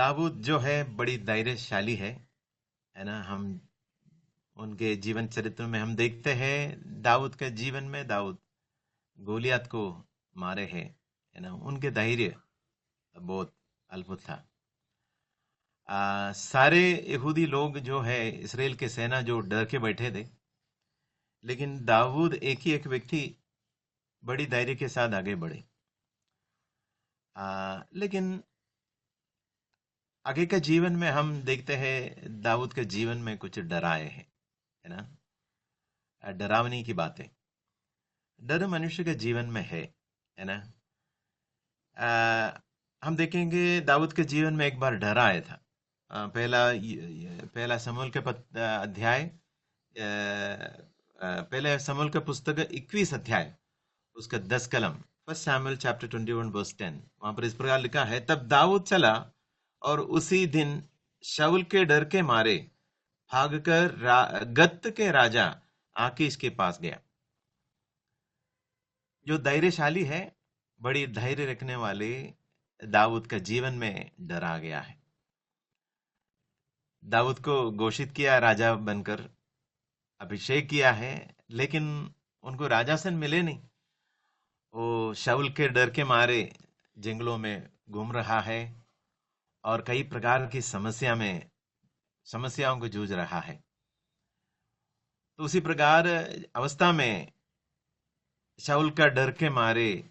दाऊद जो है बड़ी धैर्यशाली है ना। हम उनके जीवन चरित्र में हम देखते हैं दाऊद के जीवन में दाऊद गोलियत को मारे है ना। उनके धैर्य बहुत अद्भुत था। सारे यहूदी लोग जो है इसराइल के सेना जो डर के बैठे थे, लेकिन दाऊद एक ही एक व्यक्ति बड़ी धैर्य के साथ आगे बढ़े। लेकिन आगे के जीवन में हम देखते हैं दाऊद के जीवन में कुछ डराए हैं, है ना। डरावनी की बातें, डर मनुष्य के जीवन में है ना। हम देखेंगे दाऊद के जीवन में एक बार डर आया था। पहला शमूएल के अध्याय, पहले शमूएल के पुस्तक 21 अध्याय उसका 10 कलम, फर्स्ट शमूएल चैप्टर 21 वर्स 10, वहां पर इस प्रकार लिखा है, तब दाऊद चला और उसी दिन शाऊल के डर के मारे भागकर गत के राजा आकीश के पास गया। जो धैर्यशाली है, बड़ी धैर्य रखने वाले दाऊद का जीवन में डर आ गया है। दाऊद को घोषित किया राजा बनकर, अभिषेक किया है, लेकिन उनको राजासन मिले नहीं। वो शाऊल के डर के मारे जंगलों में घूम रहा है और कई प्रकार की समस्याओं को जूझ रहा है। तो उसी प्रकार अवस्था में शाऊल का डर के मारे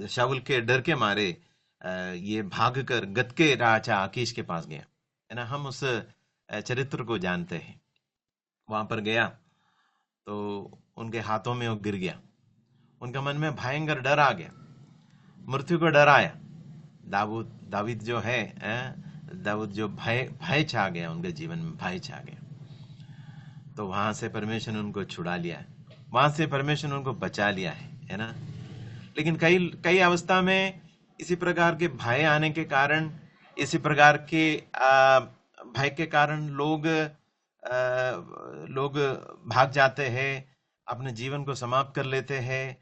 शाऊल के डर के मारे ये भागकर गत के राजा आकीश के पास गया, है ना। हम उस चरित्र को जानते हैं। वहां पर गया तो उनके हाथों में वो गिर गया। उनका मन में भयंकर डर आ गया, मृत्यु का डर आया। दाऊद जो है, दाऊद जो भय छा गया, उनके जीवन में भय छा गया। तो वहां से परमेश्वर ने उनको छुड़ा लिया है, वहां से परमेश्वर ने उनको बचा लिया है ना। लेकिन कई अवस्था में इसी प्रकार के भय आने के कारण, इसी प्रकार के भय के कारण लोग भाग जाते हैं, अपने जीवन को समाप्त कर लेते हैं।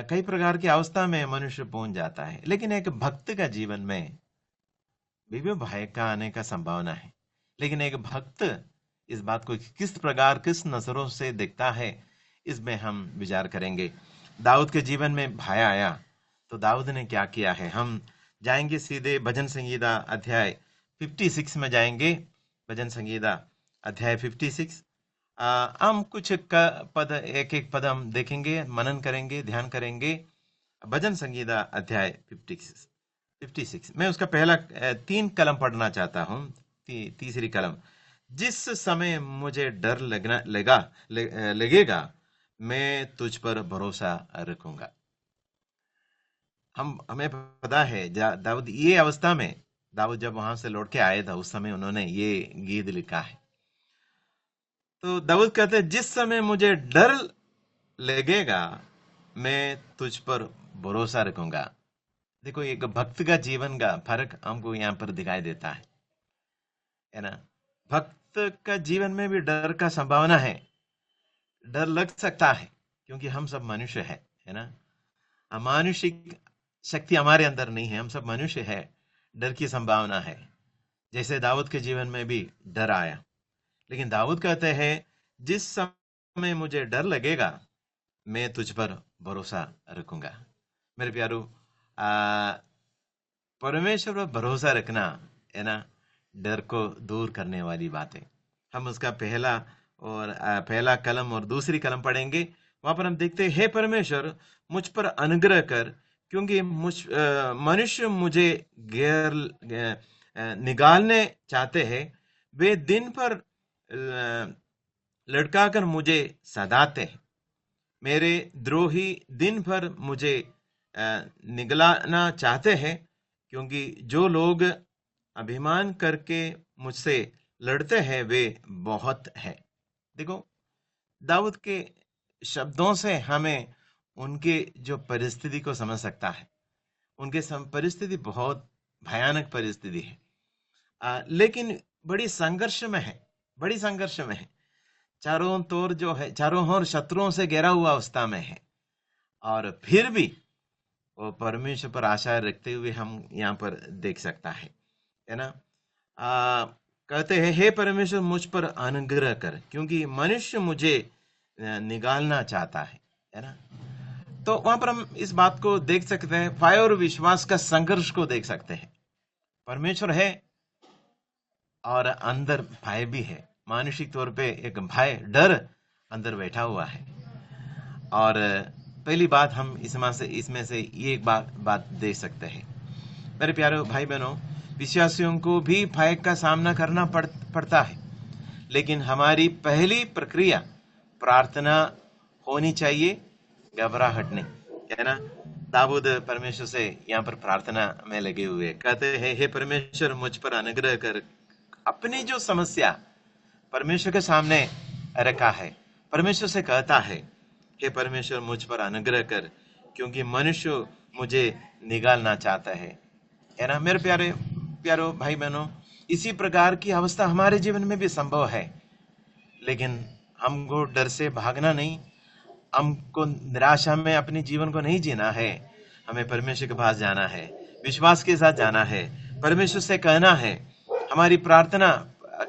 कई प्रकार की अवस्था में मनुष्य पहुंच जाता है। लेकिन एक भक्त का जीवन में भी भय का आने का संभावना है। लेकिन एक भक्त इस बात को किस प्रकार, किस नजरों से देखता है, इसमें हम विचार करेंगे। दाऊद के जीवन में भय आया तो दाऊद ने क्या किया है। हम जाएंगे सीधे भजन संगीता अध्याय 56 में जाएंगे। भजन संगीता अध्याय 56, हम कुछ पद, एक एक पद हम देखेंगे, मनन करेंगे, ध्यान करेंगे। भजन संगीता अध्याय 56 मैं उसका पहला 3 कलम पढ़ना चाहता हूं। तीसरी कलम, जिस समय मुझे डर लगेगा मैं तुझ पर भरोसा रखूंगा। हमें पता है दाऊद ये अवस्था में, दाऊद जब वहां से लौट के आए था उस समय उन्होंने ये गीत लिखा है। तो दाऊद कहते हैं, जिस समय मुझे डर लगेगा मैं तुझ पर भरोसा रखूंगा। देखो, एक भक्त का जीवन का फर्क हमको यहाँ पर दिखाई देता है ना। भक्त का जीवन में भी डर का संभावना है, डर लग सकता है, क्योंकि हम सब मनुष्य है ना। अमानुषिक शक्ति हमारे अंदर नहीं है, हम सब मनुष्य है। डर की संभावना है, जैसे दाऊद के जीवन में भी डर आया। लेकिन दाऊद कहते हैं, जिस समय मुझे डर लगेगा मैं तुझ पर भरोसा रखूंगा। मेरे प्यारो, परमेश्वर पर भरोसा रखना, है ना, डर को दूर करने वाली बात है। हम उसका पहला कलम और दूसरी कलम पढ़ेंगे। वहां पर हम देखते हैं, हे परमेश्वर मुझ पर अनुग्रह कर, क्योंकि मनुष्य मुझे निकालने चाहते हैं। वे दिन पर लटकाकर मुझे सताते हैं। मेरे द्रोही दिन भर मुझे निगलाना चाहते हैं, क्योंकि जो लोग अभिमान करके मुझसे लड़ते हैं वे बहुत है। देखो, दाऊद के शब्दों से हमें उनके जो परिस्थिति को समझ सकता है। उनके परिस्थिति बहुत भयानक परिस्थिति है, लेकिन बड़ी संघर्ष में है, बड़ी संघर्ष में है। चारों ओर शत्रुओं से घेरा हुआ अवस्था में है, और फिर भी वो परमेश्वर पर आशा रखते हुए हम यहाँ पर देख सकता है ना। कहते हैं, हे परमेश्वर मुझ पर अनुग्रह कर, क्योंकि मनुष्य मुझे निकालना चाहता है ना। तो वहां पर हम इस बात को देख सकते हैं, भय और विश्वास का संघर्ष को देख सकते हैं। परमेश्वर है और अंदर भय भी है, मानसिक तौर पे एक भय, डर अंदर बैठा हुआ है। और पहली बात हम इसमें से ये एक बात देख सकते हैं, मेरे प्यारे भाई बहनों, विश्वासियों को भी भय का सामना करना पड़ता है, लेकिन हमारी पहली प्रक्रिया प्रार्थना होनी चाहिए, घबराहट नहीं, है ना। दाऊद परमेश्वर से यहाँ पर प्रार्थना में लगे हुए कहते हैं, हे परमेश्वर मुझ पर अनुग्रह कर। अपनी जो समस्या परमेश्वर के सामने रखा है, परमेश्वर से कहता है, हे परमेश्वर मुझ पर अनुग्रह कर, क्योंकि मनुष्य मुझे निकालना चाहता है ना। मेरे प्यारो भाई बहनों, इसी प्रकार की अवस्था हमारे जीवन में भी संभव है, लेकिन हमको डर से भागना नहीं, हमको निराशा में अपने जीवन को नहीं जीना है। हमें परमेश्वर के पास जाना है, विश्वास के साथ जाना है, परमेश्वर से कहना है, हमारी प्रार्थना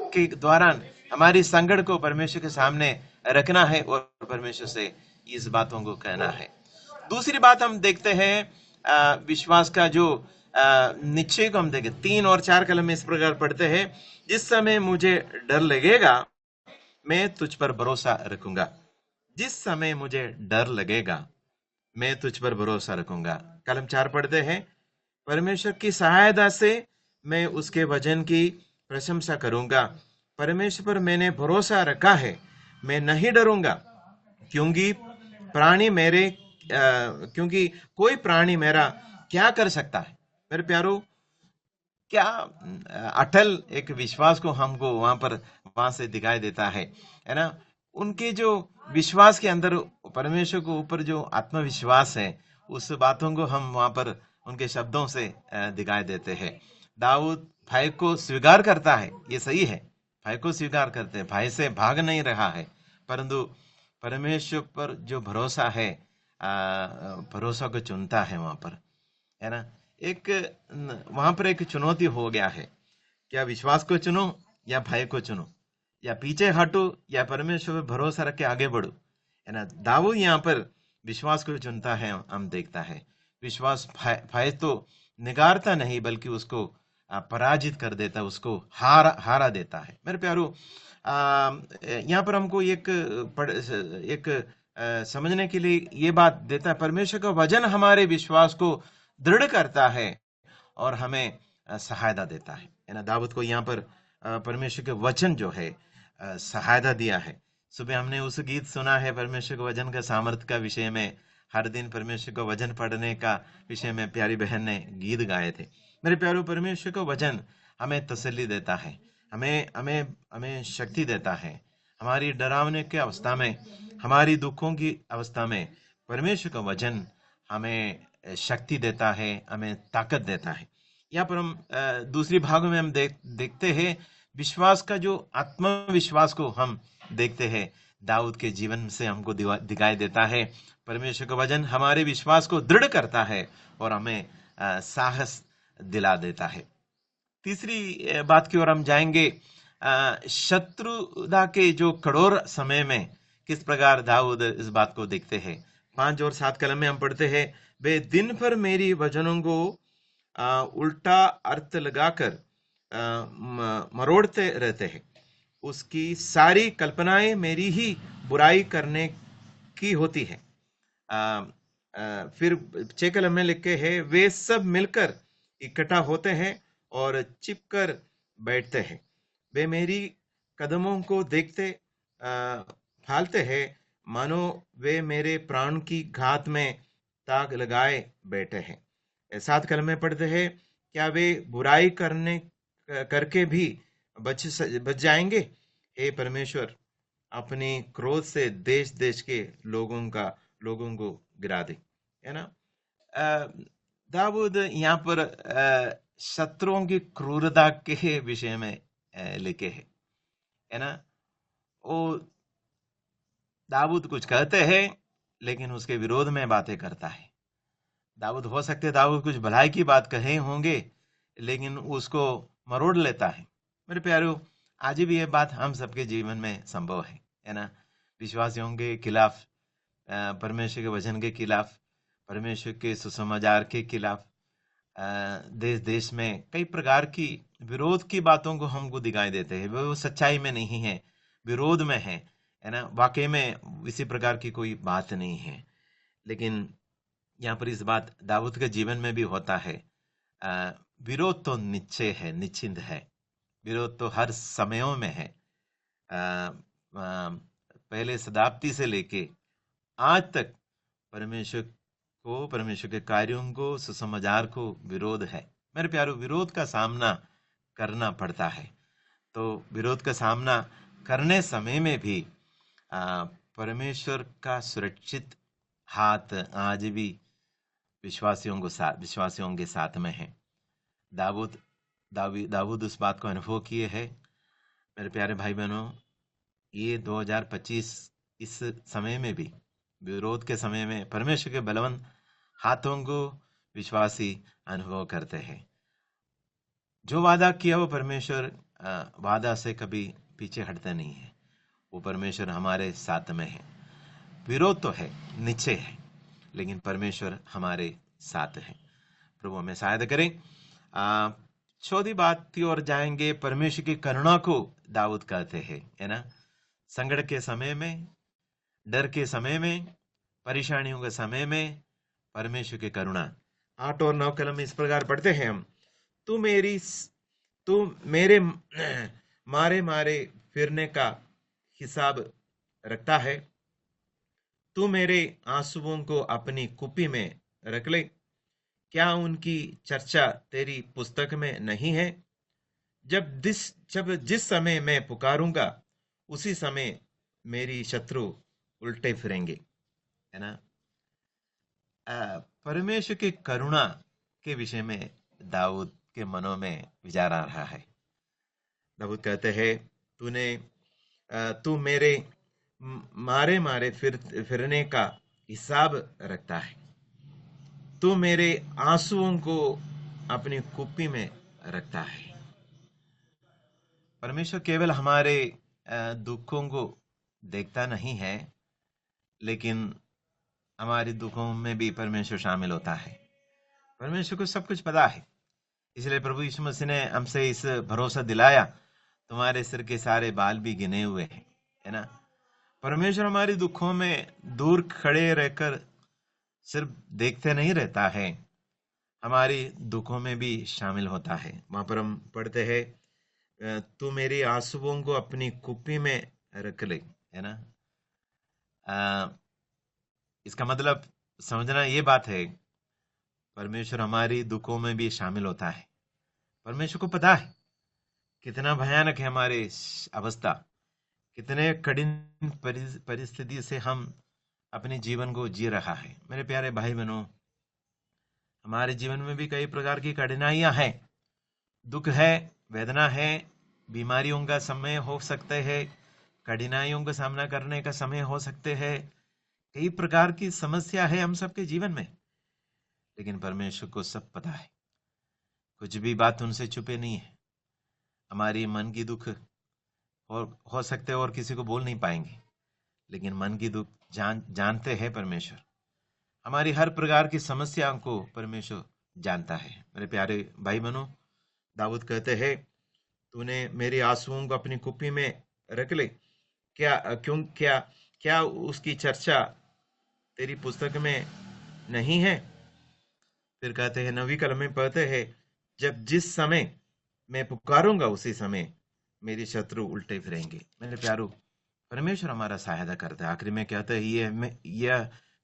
के दौरान हमारी संकट को परमेश्वर के सामने रखना है और परमेश्वर से इस बातों को कहना है। दूसरी बात हम देखते हैं, विश्वास का जो निश्चय को हम देखें, 3 और 4 कलम में इस प्रकार पढ़ते हैं, जिस समय मुझे डर लगेगा मैं तुझ पर भरोसा रखूंगा। जिस समय मुझे डर लगेगा मैं तुझ पर भरोसा रखूंगा। कलम 4 पढ़ते हैं, परमेश्वर की सहायता से मैं उसके वचन की प्रशंसा करूंगा। परमेश्वर पर मैंने भरोसा रखा है, मैं नहीं डरूंगा, क्योंकि क्योंकि कोई प्राणी मेरा क्या कर सकता है। मेरे प्यारो, क्या अटल एक विश्वास को हमको वहां से दिखाई देता है ना। उनके जो विश्वास के अंदर परमेश्वर के ऊपर जो आत्मविश्वास है, उस बातों को हम वहां पर उनके शब्दों से दिखाई देते हैं। दाऊद भय को स्वीकार करता है, ये सही है, भय को स्वीकार करते हैं, भय से भाग नहीं रहा है, परंतु परमेश्वर पर जो भरोसा है, भरोसा को चुनता है वहां पर, है ना। एक वहां पर एक चुनौती हो गया है, क्या विश्वास को चुनो या भय को चुनो, या पीछे हटो या परमेश्वर पर भरोसा रख के आगे बढ़ो, है ना। दाऊद यहाँ पर विश्वास को चुनता है, हम देखता है विश्वास भय तो निगारता नहीं, बल्कि उसको पराजित कर देता, उसको हारा देता है। मेरे प्यारो, यहाँ पर हमको एक समझने के लिए ये बात देता है, परमेश्वर का वचन हमारे विश्वास को दृढ़ करता है और हमें सहायता देता है ना। दाऊद को यहाँ पर परमेश्वर के वचन जो है सहायता दिया है। सुबह हमने उस गीत सुना है परमेश्वर के वचन का सामर्थ्य का विषय में, हर दिन परमेश्वर का वचन पढ़ने का विषय में प्यारी बहन ने गीत गाए थे। मेरे प्यारो, परमेश्वर का वचन हमें तसल्ली देता है, हमें हमें हमें शक्ति देता है। हमारी डरावने की अवस्था में, हमारी दुखों की अवस्था में परमेश्वर का वचन हमें शक्ति देता है, हमें ताकत देता है। यहाँ पर हम दूसरी भागों में हम देखते हैं विश्वास का जो आत्मविश्वास को हम देखते हैं, दाऊद के जीवन से हमको दिखाई देता है। परमेश्वर का वचन हमारे विश्वास को दृढ़ करता है और हमें साहस दिला देता है। तीसरी बात की ओर हम जाएंगे, शत्रुता के जो कठोर समय में किस प्रकार दाऊद इस बात को देखते हैं। 5 और 7 कलम में हम पढ़ते हैं, वे दिन भर मेरी वचनों को उल्टा अर्थ लगाकर मरोड़ते रहते हैं, उसकी सारी कल्पनाएं मेरी ही बुराई करने की होती है। फिर 6 कलम में लिखे हैं, वे सब मिलकर इकट्ठा होते हैं और चिपकर बैठते हैं, वे मेरी कदमों को देखते फालते हैं, मानो वे मेरे प्राण की घात में ताक लगाए बैठे हैं। 7 कलम में पढ़ते हैं, क्या वे बुराई करके भी बच जाएंगे। हे परमेश्वर, अपनी क्रोध से देश देश के लोगों को गिरा दे, है ना। दाऊद यहाँ पर शत्रुओं की क्रूरता के विषय में लिखे है ना। वो दाऊद कुछ कहते हैं लेकिन उसके विरोध में बातें करता है। दाऊद, हो सकते है दाऊद कुछ भलाई की बात कहे होंगे, लेकिन उसको मरोड़ लेता है। मेरे प्यारों, आज भी ये बात हम सबके जीवन में संभव है ना। विश्वासियों के खिलाफ, परमेश्वर के वचन के खिलाफ, परमेश्वर के सुसमाचार के खिलाफ, देश देश में कई प्रकार की विरोध की बातों को हमको दिखाई देते हैं। वो सच्चाई में नहीं है, विरोध में है ना। वाकई में इसी प्रकार की कोई बात नहीं है। लेकिन यहाँ पर इस बात दाऊद के जीवन में भी होता है। अ, विरोध तो निश्चय है, निश्चिंत है। विरोध तो हर समयों में है। अ, पहले शताब्दी से लेके आज तक परमेश्वर को, परमेश्वर के कार्यों को, सुसमाचार को विरोध है। मेरे प्यारों, विरोध का सामना करना पड़ता है। तो विरोध का सामना करने समय में भी परमेश्वर का सुरक्षित हाथ आज भी विश्वासियों के साथ में है। दाऊद उस बात को अनुभव किए है। मेरे प्यारे भाई बहनों, ये 2025 इस समय में भी, विरोध के समय में, परमेश्वर के बलवंत हाथों को विश्वासी अनुभव करते हैं। जो वादा किया वो परमेश्वर वादा से कभी पीछे हटता नहीं है। वो परमेश्वर हमारे साथ में है। विरोध तो है, निश्चय है, लेकिन परमेश्वर हमारे साथ है। प्रभु हमें सहायता करें। चौथी बात की ओर जाएंगे। परमेश्वर की करुणा को दाऊद कहते हैं, है ना। संकट के समय में, डर के समय में, परेशानियों के समय में परमेश्वर की करुणा। 8 और 9 कलम इस प्रकार पढ़ते हैं हम। तू मेरे मारे मारे फिरने का हिसाब रखता है। तू मेरे आंसुओं को अपनी कुप्पी में रख ले। क्या उनकी चर्चा तेरी पुस्तक में नहीं है? जब जिस समय मैं पुकारूंगा, उसी समय मेरी शत्रु उल्टे फिरेंगे, है ना। परमेश्वर की करुणा के विषय में दाऊद के मनों में विचार आ रहा है। दाऊद कहते हैं, तू मेरे मारे मारे फिरने का हिसाब रखता है। तू मेरे आंसुओं को अपनी कुप्पी में रखता है। परमेश्वर केवल हमारे दुखों को देखता नहीं है, लेकिन हमारे दुखों में भी परमेश्वर शामिल होता है। परमेश्वर को सब कुछ पता है। इसलिए प्रभु यीशु मसीह ने हमसे इस भरोसा दिलाया, तुम्हारे सिर के सारे बाल भी गिने हुए हैं, है ना। परमेश्वर हमारे दुखों में दूर खड़े रहकर सिर्फ देखते नहीं रहता है, हमारी दुखों में भी शामिल होता है। वहां पर हम पढ़ते हैं, तू मेरी आंसुओं को अपनी कुप्पी में रख ले, है ना। इसका मतलब समझना ये बात है, परमेश्वर हमारी दुखों में भी शामिल होता है। परमेश्वर को पता है कितना भयानक है हमारी अवस्था, कितने कठिन परिस्थिति से हम अपने जीवन को जी रहा है। मेरे प्यारे भाई बहनों, हमारे जीवन में भी कई प्रकार की कठिनाइयां हैं, दुख है, वेदना है, बीमारियों का समय हो सकते हैं, कठिनाइयों का सामना करने का समय हो सकते हैं। कई प्रकार की समस्या है हम सबके जीवन में, लेकिन परमेश्वर को सब पता है। कुछ भी बात उनसे छुपे नहीं है। हमारी मन की दुख और हो सकते और किसी को बोल नहीं पाएंगे, लेकिन मन की दुख जानते हैं परमेश्वर। हमारी हर प्रकार की समस्याओं को परमेश्वर जानता है। मेरे प्यारे भाई बहनों, दाऊद कहते हैं, तूने मेरी आंसुओं को अपनी कुप्पी में रख ले। क्या उसकी चर्चा तेरी पुस्तक में नहीं है? फिर कहते हैं, 9वीं कलम में पढ़ते हैं, जब जिस समय मैं पुकारूंगा, उसी समय मेरी शत्रु उल्टे फिरेंगे। मेरे प्यारो, परमेश्वर हमारा सहायता करता है। आखिर में कहते हैं,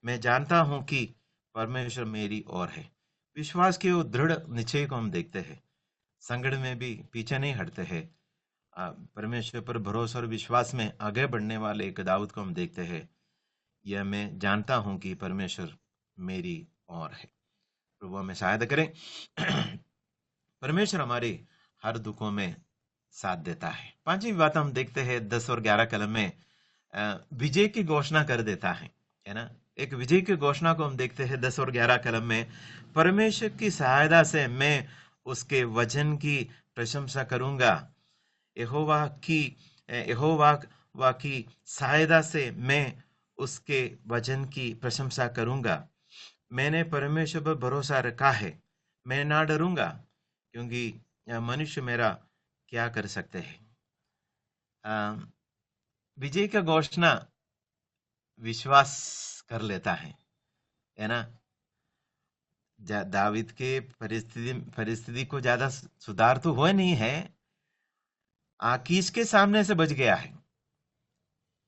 मैं जानता हूं कि परमेश्वर मेरी ओर है। विश्वास के वो दृढ़ निश्चय को हम देखते हैं। संकट में भी पीछे नहीं हटते हैं। परमेश्वर पर भरोसा और विश्वास में आगे बढ़ने वाले एक दाऊद को हम देखते हैं। यह मैं जानता हूं कि परमेश्वर मेरी ओर है। प्रभु हमें सहायता करें। परमेश्वर हमारे हर दुखों में साथ देता है। 5वीं बात हम देखते हैं 10 और 11 कलम में, विजय की घोषणा कर देता है ना। एक विजय की घोषणा को हम देखते हैं 10 और 11 कलम में। परमेश्वर की सहायता से मैं उसके वचन की प्रशंसा करूंगा। यहोवा की यहोवा की सहायता से मैं उसके वचन की प्रशंसा करूंगा। मैंने परमेश्वर पर भरोसा रखा है, मैं ना डरूंगा, क्योंकि मनुष्य मेरा क्या कर सकते हैं। विजय का घोषणा विश्वास कर लेता है ना। दावीद के परिस्थिति को ज्यादा सुधार तो हुआ नहीं है। आकीश के सामने से बच गया है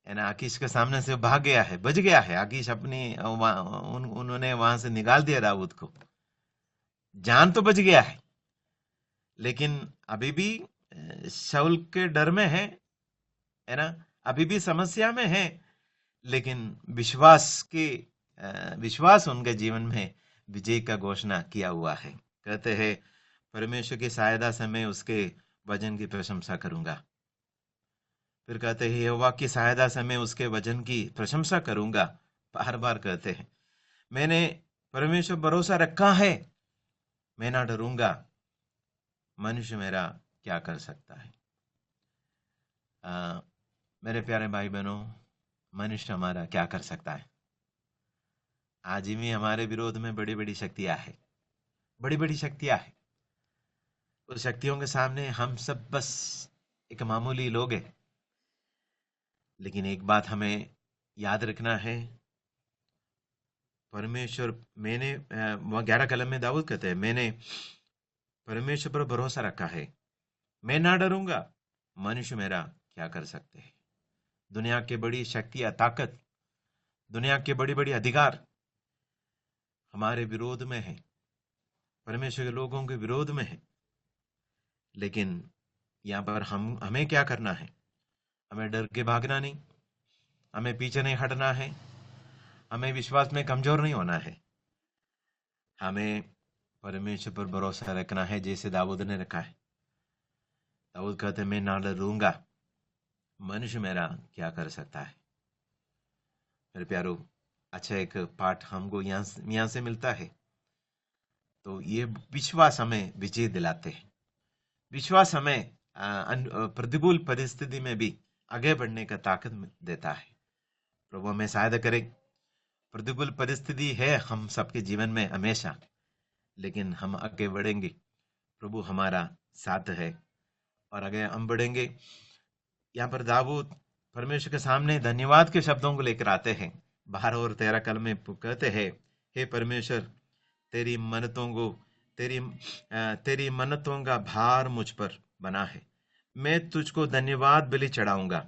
ना। आकीश के सामने से भाग गया है, बच गया है। आकीश अपनी उन्होंने वहां से निकाल दिया दाऊद को, जान तो बच गया लेकिन अभी भी शाऊल के डर में है ना। अभी भी समस्या में है, लेकिन विश्वास उनके जीवन में विजय का घोषणा किया हुआ है। कहते हैं परमेश्वर की सहायता से मैं उसके वचन की प्रशंसा करूंगा। फिर कहते हैं यहोवा की सहायता से मैं उसके वचन की प्रशंसा करूंगा। बार बार कहते हैं मैंने परमेश्वर भरोसा रखा है, मैं ना डरूंगा, मनुष्य मेरा क्या कर सकता है। मेरे प्यारे भाई बहनों, मनुष्य हमारा क्या कर सकता है। आज ही हमारे विरोध में बड़ी बड़ी शक्तियां है, बड़ी बड़ी शक्तियां है। उस शक्तियों के सामने हम सब बस एक मामूली लोग हैं। लेकिन एक बात हमें याद रखना है, परमेश्वर मैंने 11 कलम में दाऊद कहते हैं मैंने परमेश्वर पर भरोसा रखा है, मैं ना डरूंगा, मनुष्य मेरा क्या कर सकते हैं। दुनिया की बड़ी शक्तियां, ताकत, दुनिया के बड़ी बड़ी अधिकार हमारे विरोध में है, परमेश्वर के लोगों के विरोध में है। लेकिन यहाँ पर हमें क्या करना है। हमें डर के भागना नहीं, हमें पीछे नहीं हटना है, हमें विश्वास में कमजोर नहीं होना है। हमें परमेश्वर पर भरोसा रखना है, जैसे दाऊद ने रखा है। दाऊद कहते मैं ना डरूंगा, मनुष्य मेरा क्या कर सकता है। मेरे प्यारो, अच्छा एक पाठ हमको यहाँ से मिलता है। तो ये विश्वास हमें विजय दिलाते हैं। विश्वास हमें प्रतिकूल परिस्थिति में भी आगे बढ़ने का ताकत देता है। प्रभु हमें सहायता करे। प्रतिकूल परिस्थिति है हम सबके जीवन में हमेशा, लेकिन हम आगे बढ़ेंगे, प्रभु हमारा साथ है और आगे हम बढ़ेंगे। यहाँ पर दाऊद परमेश्वर के सामने धन्यवाद के शब्दों को लेकर आते हैं। 12 और 13 कलम में कहते हैं हे परमेश्वर, तेरी मन्नतों को तेरी मन्नतों का भार मुझ पर बना है। मैं तुझको धन्यवाद बलि चढ़ाऊंगा,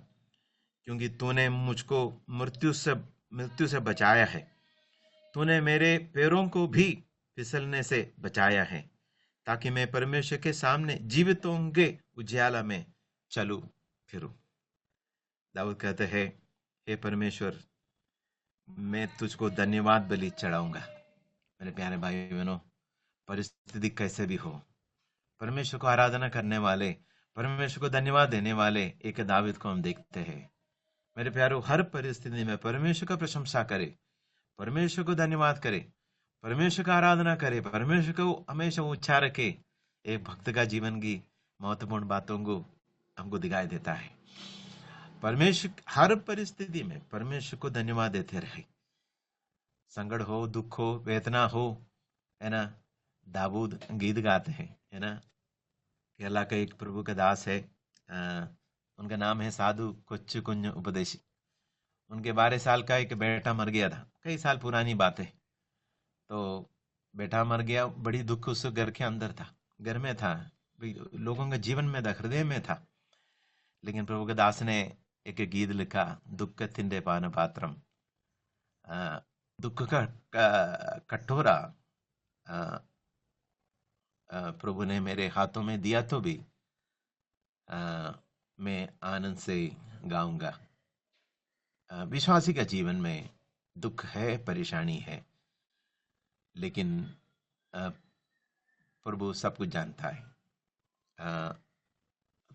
क्योंकि तूने मुझको मृत्यु से बचाया है। तूने मेरे पैरों को भी फिसलने से बचाया है, ताकि मैं परमेश्वर के सामने जीवितों के उजियाला में चलूं फिरूं। दाऊद कहते हैं हे परमेश्वर, मैं तुझको धन्यवाद बलि चढ़ाऊंगा। मेरे प्यारे भाई बहनों, परिस्थिति कैसे भी हो, परमेश्वर को आराधना करने वाले, परमेश्वर को धन्यवाद देने वाले एक दाऊद को हम देखते हैं। मेरे प्यारों, हर परिस्थिति में परमेश्वर का प्रशंसा करे, परमेश्वर को धन्यवाद करे, परमेश्वर का आराधना करे, परमेश्वर को हमेशा ऊंचा रखे। एक भक्त का जीवन की महत्वपूर्ण बातों को हमको दिखाई देता है। परमेश्वर हर परिस्थिति में परमेश्वर को धन्यवाद देते रहे। संकट हो, दुख हो, वेदना हो, है ना। दाऊद गीत गाते हैं, है ना। केरला का एक प्रभु का दास है, उनका नाम है साधु कोच्चु कुंज उपदेशी। उनके 12 साल का एक बेटा मर गया था, कई साल पुरानी बात है। तो बेटा मर गया, बड़ी दुख उस घर के अंदर था, घर में था, लोगों के जीवन में था, हृदय में था। लेकिन प्रभु के दास ने एक गीत लिखा, दुख तिंदे पान पात्रम। दुख का कटोरा प्रभु ने मेरे हाथों में दिया तो भी मैं आनंद से गाऊंगा। विश्वासी का जीवन में दुख है, परेशानी है, लेकिन प्रभु सब कुछ जानता है।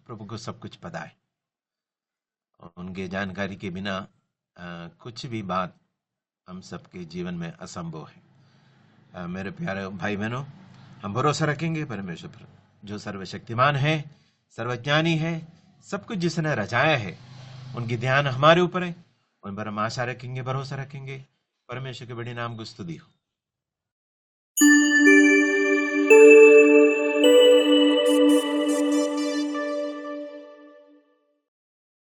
प्रभु को सब कुछ पता है, और उनके जानकारी के बिना कुछ भी बात हम सबके जीवन में असंभव है। मेरे प्यारे भाई बहनों, हम भरोसा रखेंगे परमेश्वर पर, जो सर्वशक्तिमान है, सर्वज्ञानी है, सब कुछ जिसने रचाया है। उनकी ध्यान हमारे ऊपर है, उन पर हम आशा रखेंगे, भरोसा रखेंगे। परमेश्वर के बड़े नाम को स्तुति हो।